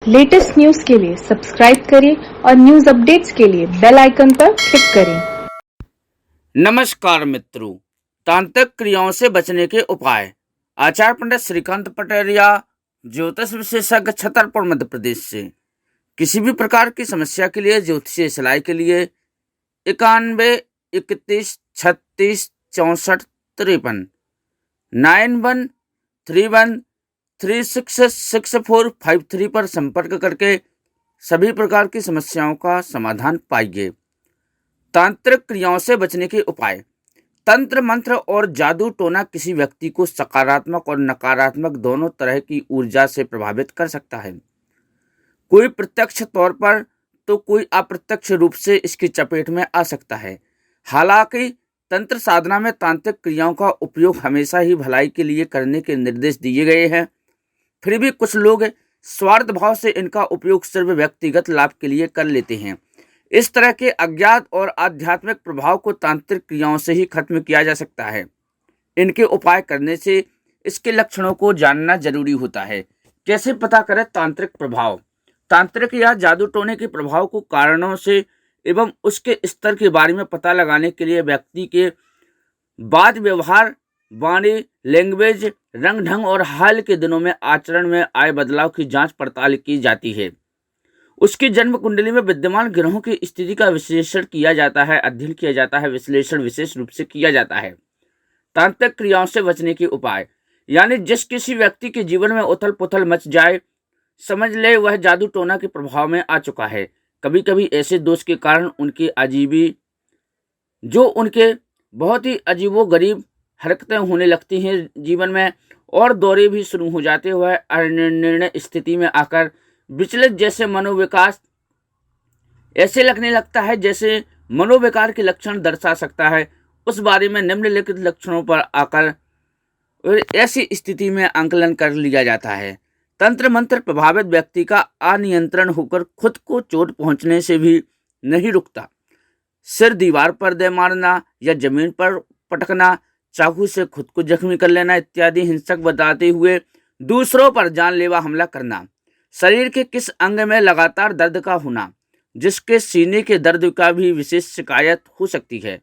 Latest news के लिए subscribe करें और न्यूज अपडेट्स के लिए बेल आइकन पर क्लिक करें। नमस्कार मित्रों, तांत्रिक क्रियाओं से बचने के उपाय। आचार्य पंडित श्रीकांत पटरिया, ज्योतिष विशेषज्ञ, छतरपुर, मध्य प्रदेश से। किसी भी प्रकार की समस्या के लिए ज्योतिषीय सलाह के लिए 91 31 36 64 53 9131366453 पर संपर्क करके सभी प्रकार की समस्याओं का समाधान पाइए। तांत्रिक क्रियाओं से बचने के उपाय। तंत्र मंत्र और जादू टोना किसी व्यक्ति को सकारात्मक और नकारात्मक दोनों तरह की ऊर्जा से प्रभावित कर सकता है। कोई प्रत्यक्ष तौर पर तो कोई अप्रत्यक्ष रूप से इसकी चपेट में आ सकता है। हालांकि तंत्र साधना में तांत्रिक क्रियाओं का उपयोग हमेशा ही भलाई के लिए करने के निर्देश दिए गए हैं। फिर भी कुछ लोग स्वार्थ भाव से इनका उपयोग सिर्फ व्यक्तिगत लाभ के लिए कर लेते हैं। इस तरह के अज्ञात और आध्यात्मिक प्रभाव को तांत्रिक क्रियाओं से ही खत्म किया जा सकता है। इनके उपाय करने से इसके लक्षणों को जानना जरूरी होता है। कैसे पता करें तांत्रिक प्रभाव? तांत्रिक या जादू टोने के प्रभाव को कारणों से एवं उसके स्तर के बारे में पता लगाने के लिए व्यक्ति के बात व्यवहार, वाणी, लैंग्वेज, रंग ढंग और हाल के दिनों में आचरण में आए बदलाव की जांच पड़ताल की जाती है। उसकी जन्म कुंडली में विद्यमान ग्रहों की स्थिति का विश्लेषण किया जाता है, अध्ययन किया जाता है, विश्लेषण विशेष रूप से किया जाता है। तांत्रिक क्रियाओं से बचने के उपाय, यानी जिस किसी व्यक्ति के जीवन में उथल पुथल मच जाए, समझ ले वह जादू टोना के प्रभाव में आ चुका है। कभी कभी ऐसे दोष के कारण उनकी बहुत ही अजीबो गरीब हरकतें होने लगती हैं जीवन में, और दौरे भी शुरू हो जाते हुए अनिर्णय स्थिति में आकर विचलित जैसे मनोविकास ऐसे लगने लगता है जैसे मनोविकार के लक्षण दर्शा सकता है। उस बारे में निम्नलिखित लक्षणों पर आकर ऐसी स्थिति में आंकलन कर लिया जाता है। तंत्र मंत्र प्रभावित व्यक्ति का अनियंत्रण होकर खुद को चोट पहुंचने से भी नहीं रुकता। सिर दीवार पर दे मारना या जमीन पर पटकना, चाकू से खुद को जख्मी कर लेना इत्यादि हिंसक बताते हुए दूसरों पर जानलेवा हमला करना। शरीर के किस अंग में लगातार दर्द का होना, जिसके सीने के दर्द का भी विशेष शिकायत हो सकती है।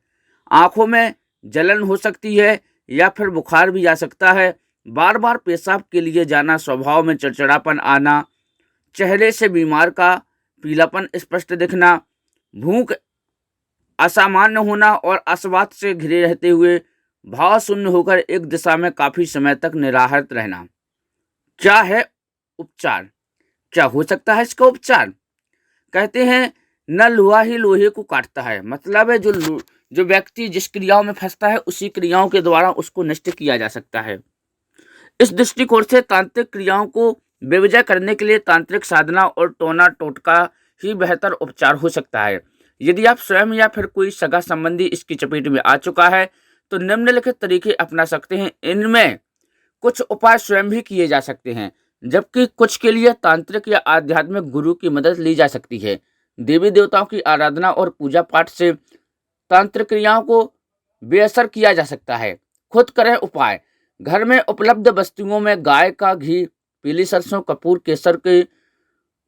आंखों में जलन हो सकती है या फिर बुखार भी आ सकता है। बार बार पेशाब के लिए जाना, स्वभाव में चिड़चिड़ापन आना, चेहरे से बीमार का पीलापन स्पष्ट दिखना, भूख असामान्य होना और अस्वाद से घिरे रहते हुए भाव शून्य होकर एक दिशा में काफी समय तक निराहार रहना। क्या है उपचार? क्या हो सकता है इसका उपचार? कहते हैं न लोहा ही लोहे को काटता है। मतलब है जो व्यक्ति जिस क्रियाओं में फंसता है उसी क्रियाओं के द्वारा उसको नष्ट किया जा सकता है। इस दृष्टिकोण से तांत्रिक क्रियाओं को बेवजह करने के लिए तांत्रिक साधना और टोना टोटका ही बेहतर उपचार हो सकता है। यदि आप स्वयं या फिर कोई सगा संबंधी इसकी चपेट में आ चुका है तो निम्नलिखित तरीके अपना सकते हैं। इनमें कुछ उपाय स्वयं भी किए जा सकते हैं, जबकि कुछ के लिए तांत्रिक या आध्यात्मिक गुरु की मदद ली जा सकती है। देवी देवताओं की आराधना और पूजा पाठ से तांत्रिक क्रियाओं को बेअसर किया जा सकता है। खुद करें उपाय। घर में उपलब्ध वस्तुओं में गाय का घी, पीली सरसों, कपूर, केसर के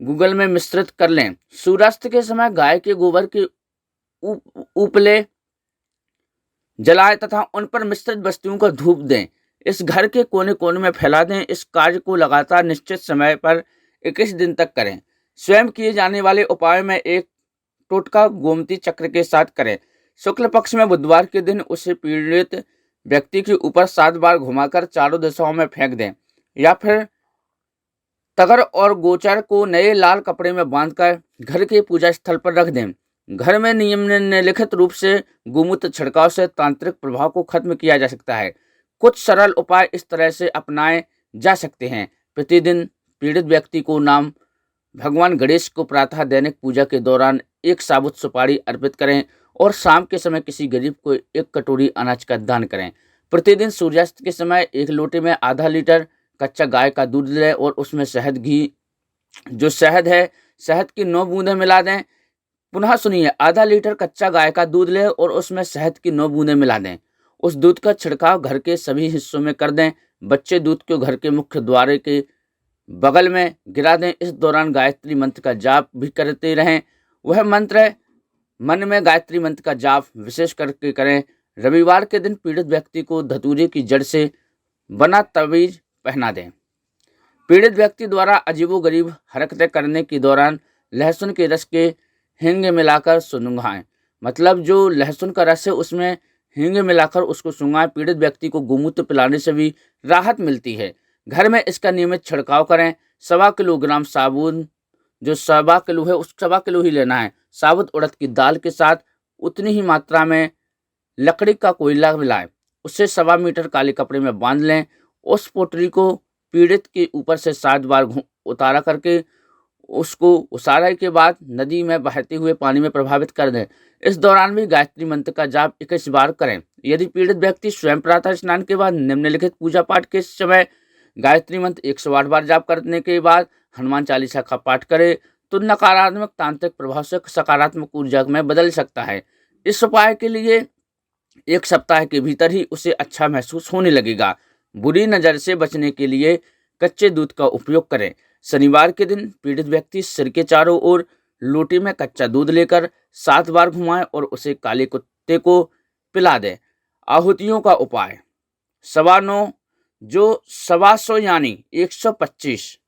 गूगल में मिश्रित कर लें। सूर्यास्त के समय गाय के गोबर के उपले जलाएं तथा उन पर मिश्रित वस्तुओं का धूप दें। इस घर के कोने कोने में फैला दें। इस कार्य को लगातार निश्चित समय पर 21 दिन तक करें। स्वयं किए जाने वाले उपायों में एक टोटका गोमती चक्र के साथ करें। शुक्ल पक्ष में बुधवार के दिन उसे पीड़ित व्यक्ति के ऊपर 7 बार घुमाकर चारों दिशाओं में फेंक दें, या फिर तगर और गोचर को नए लाल कपड़े में बांधकर घर के पूजा स्थल पर रख दें। घर में निम्नलिखित रूप से गोमूत्र छिड़काव से तांत्रिक प्रभाव को खत्म किया जा सकता है। कुछ सरल उपाय इस तरह से अपनाए जा सकते हैं। प्रतिदिन पीड़ित व्यक्ति को नाम भगवान गणेश को प्रातः दैनिक पूजा के दौरान एक साबुत सुपारी अर्पित करें और शाम के समय किसी गरीब को 1 कटोरी अनाज का दान करें। प्रतिदिन सूर्यास्त के समय 1 लोटे में आधा लीटर कच्चा गाय का दूध लें और उसमें शहद है, शहद की 9 बूंदें मिला दें। पुनः सुनिए, आधा लीटर कच्चा गाय का दूध लें और उसमें शहद की 9 बूंदें मिला दें। उस दूध का छिड़काव घर के सभी हिस्सों में कर दें। बच्चे दूध को घर के मुख्य द्वार के बगल में गिरा दें। इस दौरान गायत्री मंत्र का जाप भी करते रहें। वह मंत्र मन में गायत्री मंत्र का जाप विशेष करके करें। रविवार के दिन पीड़ित व्यक्ति को धतूरे की जड़ से बना तवीज पहना दें। पीड़ित व्यक्ति द्वारा अजीबोगरीब हरकतें करने के दौरान लहसुन के रस के हींग मिलाकर सुंघाएं। मतलब जो लहसुन का रस है उसमें हींग मिलाकर उसको सुंघाएं। पीड़ित व्यक्ति को गोमूत्र पिलाने से भी राहत मिलती है। घर में इसका नियमित छिड़काव करें। 1.25 किलोग्राम साबुन, जो 1.25 किलो है उस 1.25 किलो ही लेना है। साबुत उड़द की दाल के साथ उतनी ही मात्रा में लकड़ी का कोयला मिलाएं। उसे 1.25 मीटर काले कपड़े में बांध लें। उस पोटली को पीड़ित के ऊपर से 7 बार उतारा करके उसको उसारे के बाद नदी में बहते हुए पानी में प्रभावित कर दें। इस दौरान भी गायत्री मंत्र का जाप 21 बार करें। यदि पीड़ित व्यक्ति स्वयं प्रातः स्नान के बाद निम्नलिखित पूजा पाठ के समय गायत्री मंत्र 108 बार जाप करने के बाद हनुमान चालीसा का पाठ करे तो नकारात्मक तांत्रिक प्रभाव से सकारात्मक ऊर्जा में बदल सकता है। इस उपाय के लिए 1 सप्ताह के भीतर ही उसे अच्छा महसूस होने लगेगा। बुरी नज़र से बचने के लिए कच्चे दूध का उपयोग करें। शनिवार के दिन पीड़ित व्यक्ति सिर के चारों ओर लोटे में कच्चा दूध लेकर 7 बार घुमाएं और उसे काले कुत्ते को पिला दें। आहुतियों का उपाय 9.25 जो 125 यानी 125।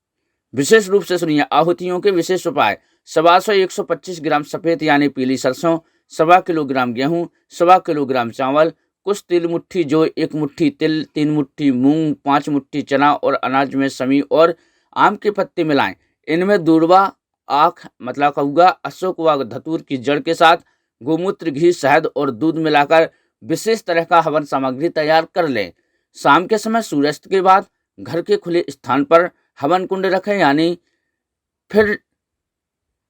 विशेष रूप से सुनिए आहुतियों के विशेष उपाय। 125 ग्राम सफ़ेद यानी पीली सरसों, 1.25 किलोग्राम गेहूँ, 1.25 किलोग्राम चावल, कुछ तिल मुट्ठी जो 1 मुट्ठी तिल, 3 मुट्ठी मूंग, 5 मुट्ठी चना और अनाज में समी और आम के पत्ते मिलाएं। इनमें दूर्वा, आँख मतलब कौआ, अशोक व धतूर की जड़ के साथ गोमूत्र, घी, शहद और दूध मिलाकर विशेष तरह का हवन सामग्री तैयार कर लें। शाम के समय सूर्यास्त के बाद घर के खुले स्थान पर हवन कुंड रखें, यानी फिर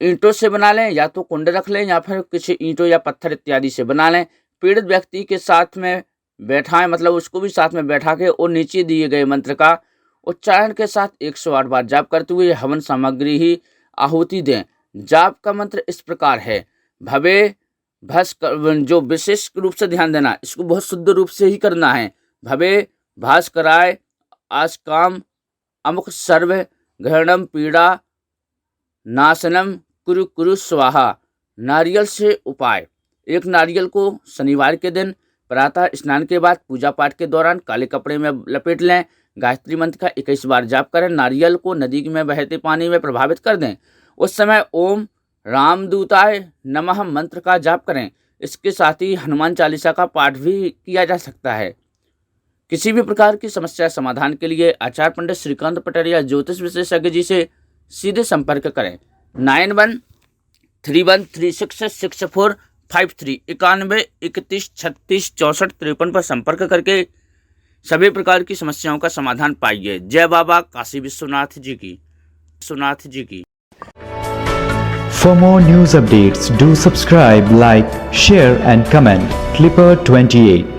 ईंटों से बना लें या तो कुंड रख लें या फिर कुछ ईंटों या पत्थर इत्यादि से बना लें। पीड़ित व्यक्ति के साथ में बैठाएं, मतलब उसको भी साथ में बैठा के और नीचे दिए गए मंत्र का उच्चारण के साथ 108 बार जाप करते हुए हवन सामग्री ही आहुति दें। जाप का मंत्र इस प्रकार है। भवे भस, जो विशेष रूप से ध्यान देना, इसको बहुत शुद्ध रूप से ही करना है। भवे भास्कराय आस्काम अमुक सर्व ग्रहणम पीड़ा नाशनम कुरु कुरु स्वाहा। नारियल से उपाय। 1 नारियल को शनिवार के दिन प्रातः स्नान के बाद पूजा पाठ के दौरान काले कपड़े में लपेट लें। गायत्री मंत्र का 21 बार जाप करें। नारियल को नदी में बहते पानी में प्रभावित कर दें। उस समय ओम रामदूताय नमः मंत्र का जाप करें। इसके साथ ही हनुमान चालीसा का पाठ भी किया जा सकता है। किसी भी प्रकार की समस्या समाधान के लिए आचार्य पंडित श्रीकांत पटेरिया ज्योतिष विशेषज्ञ जी से सीधे संपर्क करें। 9131366453 91 31 36 64 53 पर संपर्क करके सभी प्रकार की समस्याओं का समाधान पाइए। जय बाबा काशी विश्वनाथ जी की। For more news updates, do subscribe, like, share and comment. Clipper 28